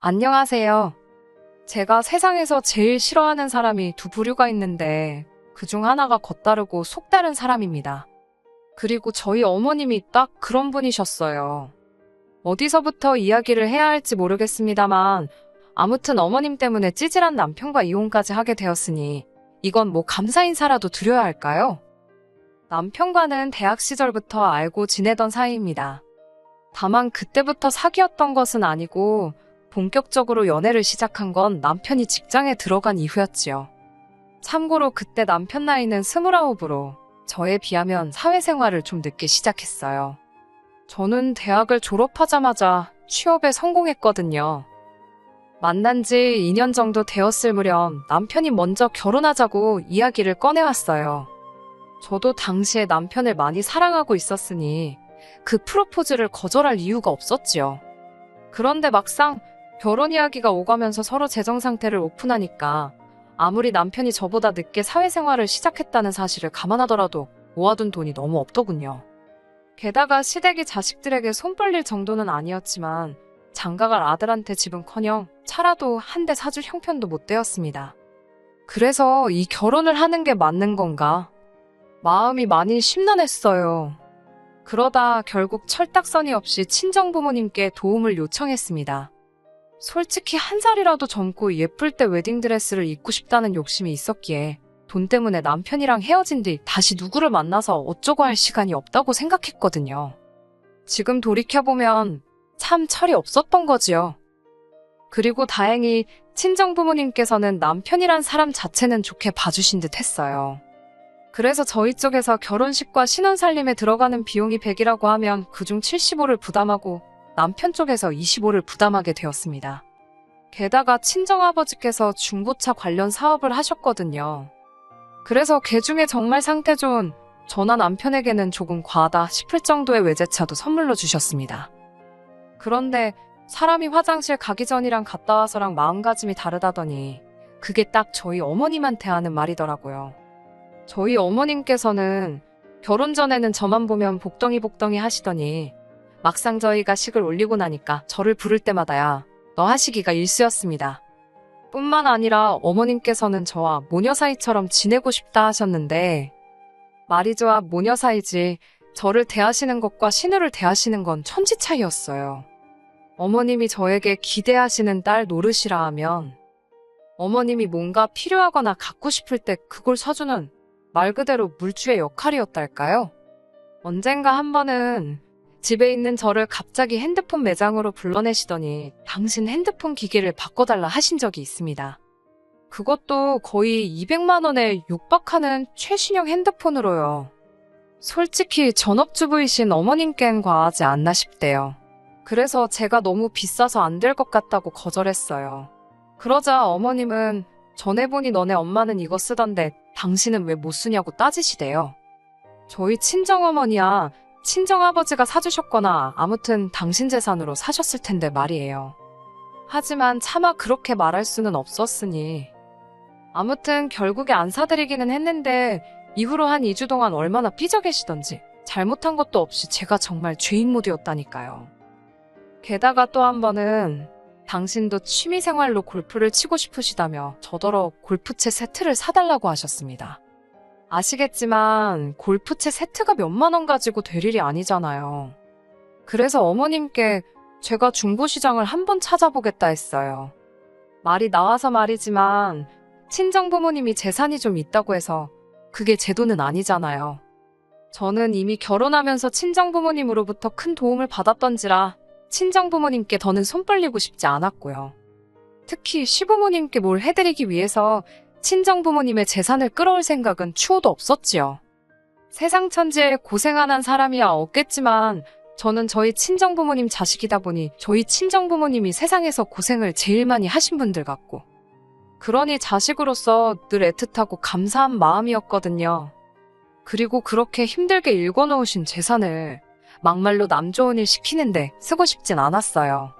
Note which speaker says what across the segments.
Speaker 1: 안녕하세요. 제가 세상에서 제일 싫어하는 사람이 두 부류가 있는데 그중 하나가 겉다르고 속다른 사람입니다. 그리고 저희 어머님이 딱 그런 분이셨어요. 어디서부터 이야기를 해야 할지 모르겠습니다만 아무튼 어머님 때문에 찌질한 남편과 이혼까지 하게 되었으니 이건 뭐 감사 인사라도 드려야 할까요? 남편과는 대학 시절부터 알고 지내던 사이입니다. 다만 그때부터 사귀었던 것은 아니고 본격적으로 연애를 시작한 건 남편이 직장에 들어간 이후였지요. 참고로 그때 남편 나이는 29으로 저에 비하면 사회생활을 좀 늦게 시작했어요. 저는 대학을 졸업하자마자 취업에 성공했거든요. 만난 지 2년 정도 되었을 무렵 남편이 먼저 결혼하자고 이야기를 꺼내왔어요. 저도 당시에 남편을 많이 사랑하고 있었으니 그 프로포즈를 거절할 이유가 없었지요. 그런데 막상 결혼 이야기가 오가면서 서로 재정 상태를 오픈하니까 아무리 남편이 저보다 늦게 사회생활을 시작했다는 사실을 감안하더라도 모아둔 돈이 너무 없더군요. 게다가 시댁이 자식들에게 손 벌릴 정도는 아니었지만 장가갈 아들한테 집은커녕 차라도 한 대 사줄 형편도 못 되었습니다. 그래서 이 결혼을 하는 게 맞는 건가? 마음이 많이 심란했어요. 그러다 결국 철딱서니 없이 친정부모님께 도움을 요청했습니다. 솔직히 한 살이라도 젊고 예쁠 때 웨딩드레스를 입고 싶다는 욕심이 있었기에 돈 때문에 남편이랑 헤어진 뒤 다시 누구를 만나서 어쩌고 할 시간이 없다고 생각했거든요. 지금 돌이켜보면 참 철이 없었던 거지요. 그리고 다행히 친정부모님께서는 남편이란 사람 자체는 좋게 봐주신 듯 했어요. 그래서 저희 쪽에서 결혼식과 신혼살림에 들어가는 비용이 100이라고 하면 그중 75를 부담하고 남편 쪽에서 25를 부담하게 되었습니다. 게다가 친정아버지께서 중고차 관련 사업을 하셨거든요. 그래서 그 중에 정말 상태 좋은 저나 남편에게는 조금 과하다 싶을 정도의 외제차도 선물로 주셨습니다. 그런데 사람이 화장실 가기 전이랑 갔다 와서랑 마음가짐이 다르다더니 그게 딱 저희 어머님한테 하는 말이더라고요. 저희 어머님께서는 결혼 전에는 저만 보면 복덩이 하시더니 막상 저희가 식을 올리고 나니까 저를 부를 때마다야 너 하시기가 일쑤였습니다. 뿐만 아니라 어머님께서는 저와 모녀 사이처럼 지내고 싶다 하셨는데 말이 좋아 모녀 사이지 저를 대하시는 것과 신우를 대하시는 건 천지 차이였어요. 어머님이 저에게 기대하시는 딸 노릇이라 하면 어머님이 뭔가 필요하거나 갖고 싶을 때 그걸 사주는 말 그대로 물주의 역할이었달까요? 언젠가 한 번은 집에 있는 저를 갑자기 핸드폰 매장으로 불러내시더니 당신 핸드폰 기계를 바꿔달라 하신 적이 있습니다. 그것도 거의 200만 원에 육박하는 최신형 핸드폰으로요. 솔직히 전업주부이신 어머님께는 과하지 않나 싶대요. 그래서 제가 너무 비싸서 안 될 것 같다고 거절했어요. 그러자 어머님은 전해보니 너네 엄마는 이거 쓰던데 당신은 왜 못 쓰냐고 따지시대요. 저희 친정어머니야 친정아버지가 사주셨거나 아무튼 당신 재산으로 사셨을 텐데 말이에요. 하지만 차마 그렇게 말할 수는 없었으니 아무튼 결국에 안 사드리기는 했는데 이후로 한 2주 동안 얼마나 삐져 계시던지 잘못한 것도 없이 제가 정말 죄인 모드였다니까요. 게다가 또 한 번은 당신도 취미생활로 골프를 치고 싶으시다며 저더러 골프채 세트를 사달라고 하셨습니다. 아시겠지만 골프채 세트가 몇만 원 가지고 될 일이 아니잖아요. 그래서 어머님께 제가 중고시장을 한번 찾아보겠다 했어요. 말이 나와서 말이지만 친정부모님이 재산이 좀 있다고 해서 그게 제 돈은 아니잖아요. 저는 이미 결혼하면서 친정부모님으로부터 큰 도움을 받았던지라 친정부모님께 더는 손 벌리고 싶지 않았고요. 특히 시부모님께 뭘 해드리기 위해서 친정부모님의 재산을 끌어올 생각은 추호도 없었지요. 세상 천지에 고생 안 한 사람이야 없겠지만 저는 저희 친정부모님 자식이다 보니 저희 친정부모님이 세상에서 고생을 제일 많이 하신 분들 같고 그러니 자식으로서 늘 애틋하고 감사한 마음이었거든요. 그리고 그렇게 힘들게 일궈놓으신 재산을 막말로 남 좋은 일 시키는데 쓰고 싶진 않았어요.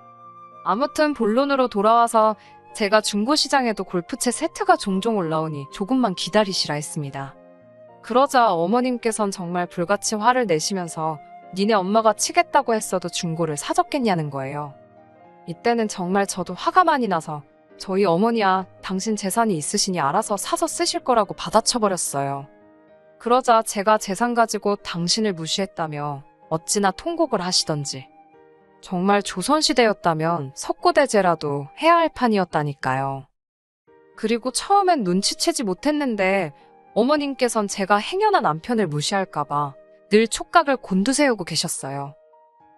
Speaker 1: 아무튼 본론으로 돌아와서 제가 중고시장에도 골프채 세트가 종종 올라오니 조금만 기다리시라 했습니다. 그러자 어머님께선 정말 불같이 화를 내시면서 니네 엄마가 치겠다고 했어도 중고를 사줬겠냐는 거예요. 이때는 정말 저도 화가 많이 나서 저희 어머니야 당신 재산이 있으시니 알아서 사서 쓰실 거라고 받아쳐버렸어요. 그러자 제가 재산 가지고 당신을 무시했다며 어찌나 통곡을 하시던지. 정말 조선시대였다면 석고대죄라도 해야 할 판이었다니까요. 그리고 처음엔 눈치채지 못했는데 어머님께선 제가 행여나 남편을 무시할까봐 늘 촉각을 곤두세우고 계셨어요.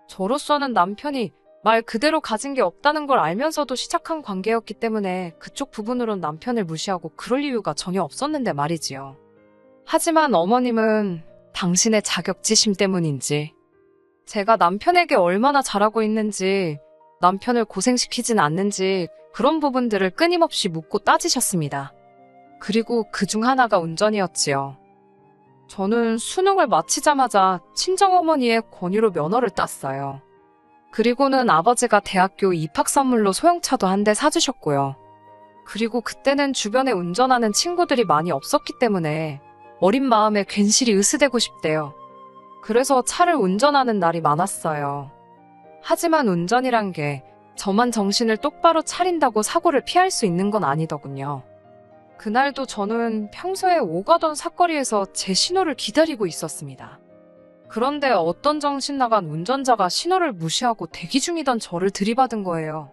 Speaker 1: 저로서는 남편이 말 그대로 가진 게 없다는 걸 알면서도 시작한 관계였기 때문에 그쪽 부분으론 남편을 무시하고 그럴 이유가 전혀 없었는데 말이지요. 하지만 어머님은 당신의 자격지심 때문인지, 제가 남편에게 얼마나 잘하고 있는지, 남편을 고생시키진 않는지 그런 부분들을 끊임없이 묻고 따지셨습니다. 그리고 그중 하나가 운전이었지요. 저는 수능을 마치자마자 친정어머니의 권유로 면허를 땄어요. 그리고는 아버지가 대학교 입학 선물로 소형차도 한 대 사주셨고요. 그리고 그때는 주변에 운전하는 친구들이 많이 없었기 때문에 어린 마음에 괜시리 으스대고 싶대요. 그래서 차를 운전하는 날이 많았어요. 하지만 운전이란 게 저만 정신을 똑바로 차린다고 사고를 피할 수 있는 건 아니더군요. 그날도 저는 평소에 오가던 사거리에서 제 신호를 기다리고 있었습니다. 그런데 어떤 정신 나간 운전자가 신호를 무시하고 대기 중이던 저를 들이받은 거예요.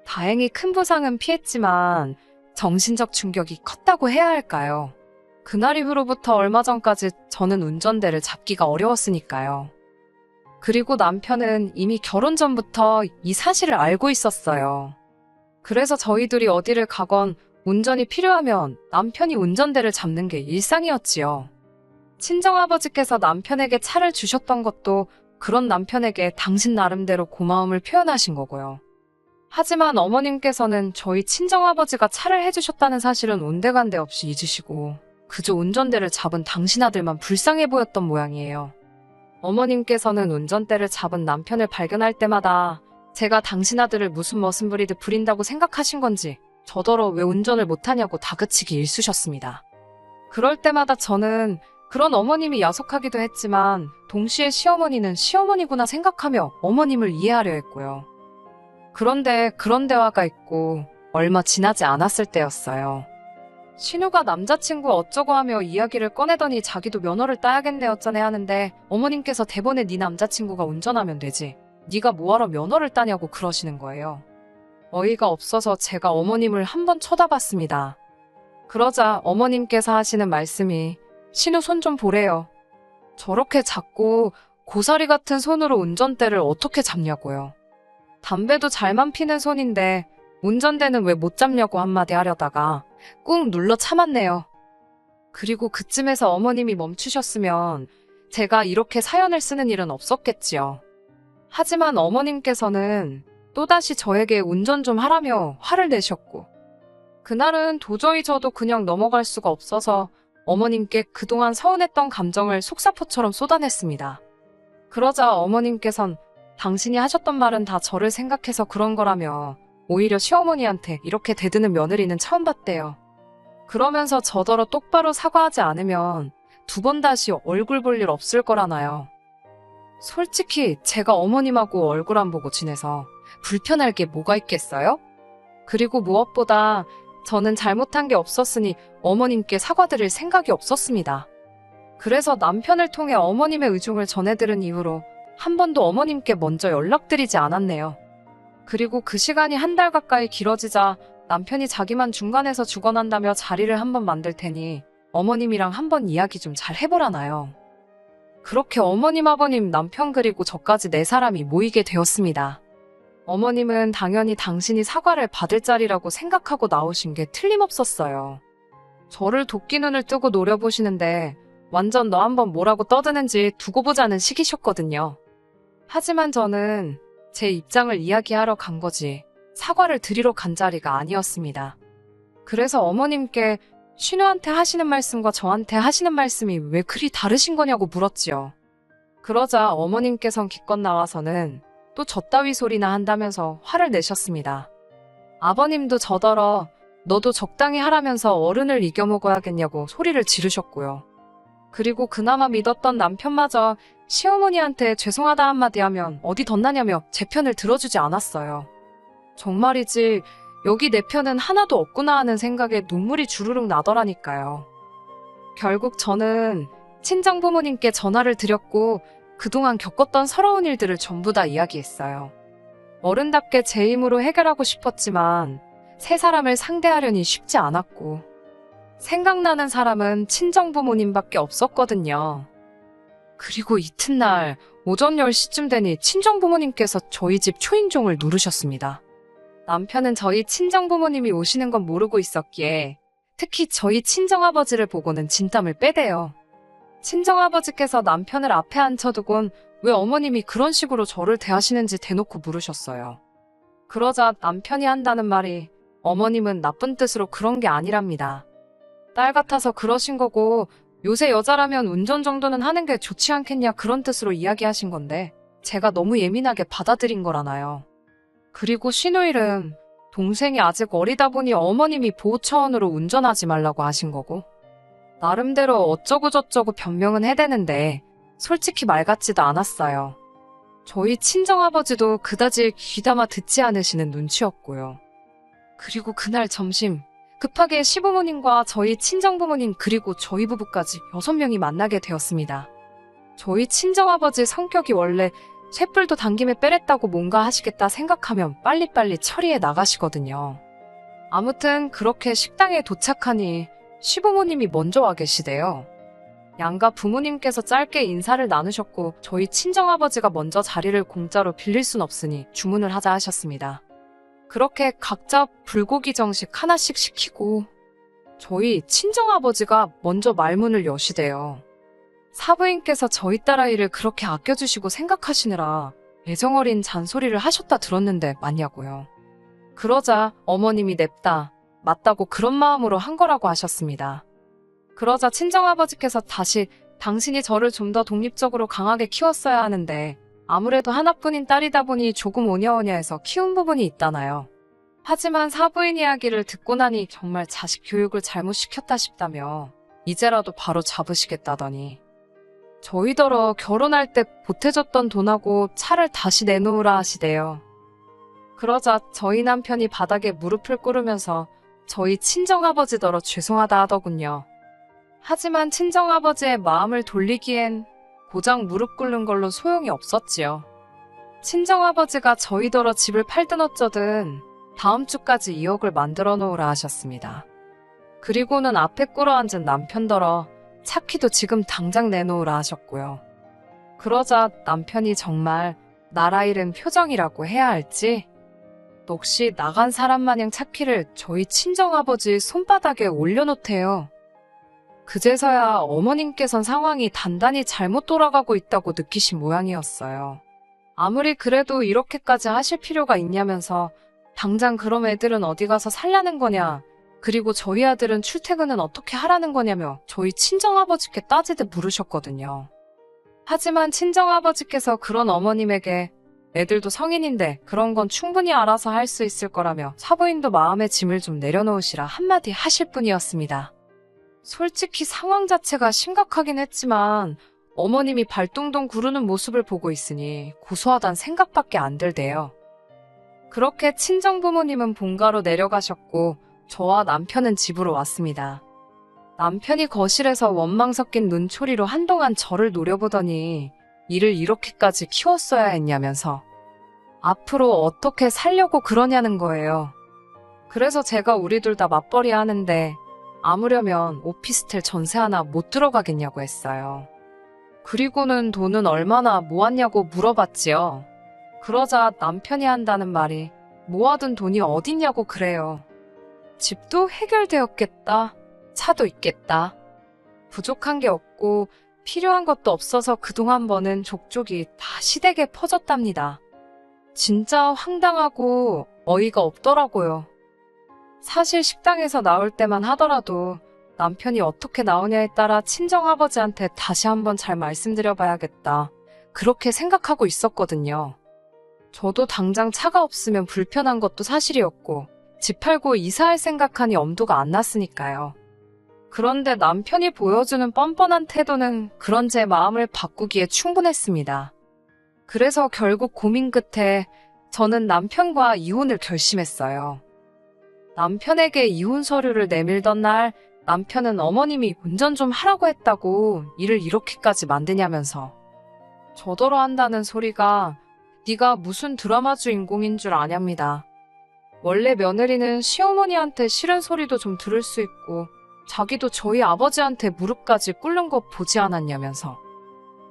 Speaker 1: 다행히 큰 부상은 피했지만 정신적 충격이 컸다고 해야 할까요? 그날 이후로부터 얼마 전까지 저는 운전대를 잡기가 어려웠으니까요. 그리고 남편은 이미 결혼 전부터 이 사실을 알고 있었어요. 그래서 저희들이 어디를 가건 운전이 필요하면 남편이 운전대를 잡는 게 일상이었지요. 친정아버지께서 남편에게 차를 주셨던 것도 그런 남편에게 당신 나름대로 고마움을 표현하신 거고요. 하지만 어머님께서는 저희 친정아버지가 차를 해주셨다는 사실은 온데간데 없이 잊으시고 그저 운전대를 잡은 당신 아들만 불쌍해 보였던 모양이에요. 어머님께서는 운전대를 잡은 남편을 발견할 때마다 제가 당신 아들을 무슨 머슴 부리듯 부린다고 생각하신 건지 저더러 왜 운전을 못하냐고 다그치기 일쑤셨습니다. 그럴 때마다 저는 그런 어머님이 야속하기도 했지만 동시에 시어머니는 시어머니구나 생각하며 어머님을 이해하려 했고요. 그런데 그런 대화가 있고 얼마 지나지 않았을 때였어요. 신우가 남자친구 어쩌고 하며 이야기를 꺼내더니 자기도 면허를 따야겠네 어쩌네 하는데 어머님께서 대본에 네 남자친구가 운전하면 되지. 네가 뭐하러 면허를 따냐고 그러시는 거예요. 어이가 없어서 제가 어머님을 한번 쳐다봤습니다. 그러자 어머님께서 하시는 말씀이 신우 손 좀 보래요. 저렇게 작고 고사리 같은 손으로 운전대를 어떻게 잡냐고요. 담배도 잘만 피는 손인데 운전대는 왜 못 잡냐고 한마디 하려다가 꾹 눌러 참았네요. 그리고 그쯤에서 어머님이 멈추셨으면 제가 이렇게 사연을 쓰는 일은 없었겠지요. 하지만 어머님께서는 또다시 저에게 운전 좀 하라며 화를 내셨고 그날은 도저히 저도 그냥 넘어갈 수가 없어서 어머님께 그동안 서운했던 감정을 속사포처럼 쏟아냈습니다. 그러자 어머님께선 당신이 하셨던 말은 다 저를 생각해서 그런 거라며 오히려 시어머니한테 이렇게 대드는 며느리는 처음 봤대요. 그러면서 저더러 똑바로 사과하지 않으면 두 번 다시 얼굴 볼 일 없을 거라나요. 솔직히 제가 어머님하고 얼굴 안 보고 지내서 불편할 게 뭐가 있겠어요? 그리고 무엇보다 저는 잘못한 게 없었으니 어머님께 사과드릴 생각이 없었습니다. 그래서 남편을 통해 어머님의 의중을 전해들은 이후로 한 번도 어머님께 먼저 연락드리지 않았네요. 그리고 그 시간이 한 달 가까이 길어지자 남편이 자기만 중간에서 죽어난다며 자리를 한번 만들 테니 어머님이랑 한번 이야기 좀 잘 해보라나요. 그렇게 어머님, 아버님, 남편 그리고 저까지 네 사람이 모이게 되었습니다. 어머님은 당연히 당신이 사과를 받을 자리라고 생각하고 나오신 게 틀림없었어요. 저를 도끼 눈을 뜨고 노려보시는데 완전 너 한번 뭐라고 떠드는지 두고 보자는 식이셨거든요. 하지만 저는 제 입장을 이야기하러 간 거지 사과를 드리러 간 자리가 아니었습니다. 그래서 어머님께 신우한테 하시는 말씀과 저한테 하시는 말씀이 왜 그리 다르신 거냐고 물었지요. 그러자 어머님께선 기껏 나와서는 또 저따위 소리나 한다면서 화를 내셨습니다. 아버님도 저더러 너도 적당히 하라면서 어른을 이겨먹어야겠냐고 소리를 지르셨고요. 그리고 그나마 믿었던 남편마저 시어머니한테 죄송하다 한마디 하면 어디 덧나냐며 제 편을 들어주지 않았어요. 정말이지 여기 내 편은 하나도 없구나 하는 생각에 눈물이 주르륵 나더라니까요. 결국 저는 친정부모님께 전화를 드렸고 그동안 겪었던 서러운 일들을 전부 다 이야기했어요. 어른답게 제 힘으로 해결하고 싶었지만 세 사람을 상대하려니 쉽지 않았고 생각나는 사람은 친정부모님밖에 없었거든요. 그리고 이튿날 오전 10시쯤 되니 친정부모님께서 저희 집 초인종을 누르셨습니다. 남편은 저희 친정부모님이 오시는 건 모르고 있었기에 특히 저희 친정아버지를 보고는 진땀을 빼대요. 친정아버지께서 남편을 앞에 앉혀두곤 왜 어머님이 그런 식으로 저를 대하시는지 대놓고 물으셨어요. 그러자 남편이 한다는 말이 어머님은 나쁜 뜻으로 그런 게 아니랍니다. 딸 같아서 그러신 거고 요새 여자라면 운전 정도는 하는 게 좋지 않겠냐 그런 뜻으로 이야기하신 건데 제가 너무 예민하게 받아들인 거라나요. 그리고 신우일은 동생이 아직 어리다 보니 어머님이 보호 차원으로 운전하지 말라고 하신 거고 나름대로 어쩌고저쩌고 변명은 해대는데 솔직히 말 같지도 않았어요. 저희 친정아버지도 그다지 귀담아 듣지 않으시는 눈치였고요. 그리고 그날 점심 급하게 시부모님과 저희 친정부모님 그리고 저희 부부까지 6명이 만나게 되었습니다. 저희 친정아버지 성격이 원래 쇳불도 당김에 빼랬다고 뭔가 하시겠다 생각하면 빨리빨리 처리해 나가시거든요. 아무튼 그렇게 식당에 도착하니 시부모님이 먼저 와 계시대요. 양가 부모님께서 짧게 인사를 나누셨고 저희 친정아버지가 먼저 자리를 공짜로 빌릴 순 없으니 주문을 하자 하셨습니다. 그렇게 각자 불고기 정식 하나씩 시키고 저희 친정아버지가 먼저 말문을 여시대요. 사부인께서 저희 딸아이를 그렇게 아껴주시고 생각하시느라 애정어린 잔소리를 하셨다 들었는데 맞냐고요. 그러자 어머님이 냅다 맞다고 그런 마음으로 한 거라고 하셨습니다. 그러자 친정아버지께서 다시 당신이 저를 좀 더 독립적으로 강하게 키웠어야 하는데 아무래도 하나뿐인 딸이다 보니 조금 오냐오냐해서 키운 부분이 있다나요. 하지만 사부인 이야기를 듣고 나니 정말 자식 교육을 잘못 시켰다 싶다며 이제라도 바로 잡으시겠다더니 저희더러 결혼할 때 보태줬던 돈하고 차를 다시 내놓으라 하시대요. 그러자 저희 남편이 바닥에 무릎을 꿇으면서 저희 친정아버지더러 죄송하다 하더군요. 하지만 친정아버지의 마음을 돌리기엔 고작 무릎 꿇는 걸로 소용이 없었지요. 친정아버지가 저희더러 집을 팔든 어쩌든 다음 주까지 2억을 만들어 놓으라 하셨습니다. 그리고는 앞에 꿇어앉은 남편더러 차키도 지금 당장 내놓으라 하셨고요. 그러자 남편이 정말 나라 잃은 표정이라고 해야 할지 넋이 나간 사람 마냥 차키를 저희 친정아버지 손바닥에 올려놓대요. 그제서야 어머님께선 상황이 단단히 잘못 돌아가고 있다고 느끼신 모양이었어요. 아무리 그래도 이렇게까지 하실 필요가 있냐면서 당장 그럼 애들은 어디 가서 살라는 거냐, 그리고 저희 아들은 출퇴근은 어떻게 하라는 거냐며 저희 친정아버지께 따지듯 물으셨거든요. 하지만 친정아버지께서 그런 어머님에게 애들도 성인인데 그런 건 충분히 알아서 할 수 있을 거라며 사부인도 마음의 짐을 좀 내려놓으시라 한마디 하실 뿐이었습니다. 솔직히 상황 자체가 심각하긴 했지만 어머님이 발동동 구르는 모습을 보고 있으니 고소하단 생각밖에 안 들대요. 그렇게 친정부모님은 본가로 내려가셨고 저와 남편은 집으로 왔습니다. 남편이 거실에서 원망 섞인 눈초리로 한동안 저를 노려보더니 이를 이렇게까지 키웠어야 했냐면서 앞으로 어떻게 살려고 그러냐는 거예요. 그래서 제가 우리 둘 다 맞벌이 하는데 아무려면 오피스텔 전세 하나 못 들어가겠냐고 했어요. 그리고는 돈은 얼마나 모았냐고 물어봤지요. 그러자 남편이 한다는 말이 모아둔 돈이 어딨냐고 그래요. 집도 해결되었겠다. 차도 있겠다. 부족한 게 없고 필요한 것도 없어서 그동안 버는 족족이 다 시댁에 퍼졌답니다. 진짜 황당하고 어이가 없더라고요. 사실 식당에서 나올 때만 하더라도 남편이 어떻게 나오냐에 따라 친정아버지한테 다시 한번 잘 말씀드려봐야겠다. 그렇게 생각하고 있었거든요. 저도 당장 차가 없으면 불편한 것도 사실이었고 집 팔고 이사할 생각하니 엄두가 안 났으니까요. 그런데 남편이 보여주는 뻔뻔한 태도는 그런 제 마음을 바꾸기에 충분했습니다. 그래서 결국 고민 끝에 저는 남편과 이혼을 결심했어요. 남편에게 이혼 서류를 내밀던 날 남편은 어머님이 운전 좀 하라고 했다고 일을 이렇게까지 만드냐면서 저더러 한다는 소리가 네가 무슨 드라마 주인공인 줄 아냐입니다. 원래 며느리는 시어머니한테 싫은 소리도 좀 들을 수 있고 자기도 저희 아버지한테 무릎까지 꿇는 거 보지 않았냐면서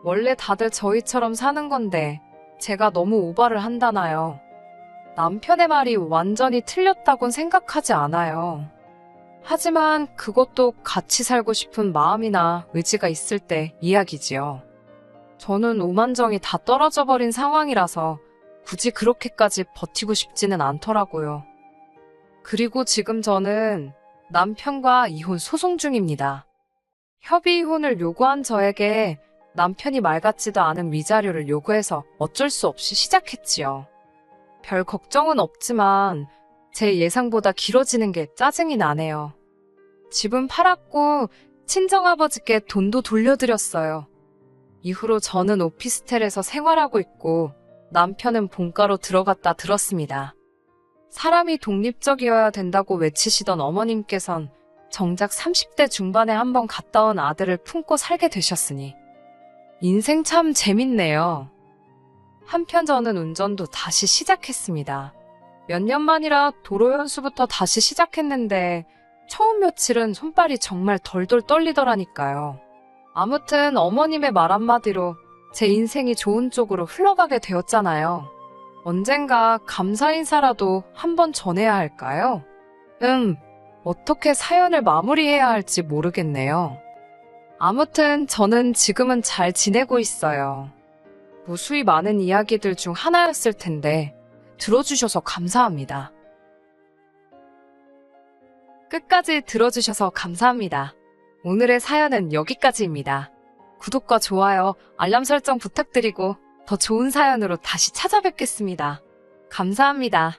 Speaker 1: 원래 다들 저희처럼 사는 건데 제가 너무 오바를 한다나요. 남편의 말이 완전히 틀렸다곤 생각하지 않아요. 하지만 그것도 같이 살고 싶은 마음이나 의지가 있을 때 이야기지요. 저는 오만정이 다 떨어져 버린 상황이라서 굳이 그렇게까지 버티고 싶지는 않더라고요. 그리고 지금 저는 남편과 이혼 소송 중입니다. 협의 이혼을 요구한 저에게 남편이 말 같지도 않은 위자료를 요구해서 어쩔 수 없이 시작했지요. 별 걱정은 없지만 제 예상보다 길어지는 게 짜증이 나네요. 집은 팔았고 친정아버지께 돈도 돌려드렸어요. 이후로 저는 오피스텔에서 생활하고 있고 남편은 본가로 들어갔다 들었습니다. 사람이 독립적이어야 된다고 외치시던 어머님께선 정작 30대 중반에 한번 갔다 온 아들을 품고 살게 되셨으니 인생 참 재밌네요. 한편 저는 운전도 다시 시작했습니다. 몇 년 만이라 도로 연수부터 다시 시작했는데 처음 며칠은 손발이 정말 덜덜 떨리더라니까요. 아무튼 어머님의 말 한마디로 제 인생이 좋은 쪽으로 흘러가게 되었잖아요. 언젠가 감사 인사라도 한번 전해야 할까요? 어떻게 사연을 마무리해야 할지 모르겠네요. 아무튼 저는 지금은 잘 지내고 있어요. 무수히 많은 이야기들 중 하나였을 텐데 들어주셔서 감사합니다. 끝까지 들어주셔서 감사합니다. 오늘의 사연은 여기까지입니다. 구독과 좋아요, 알람 설정 부탁드리고 더 좋은 사연으로 다시 찾아뵙겠습니다. 감사합니다.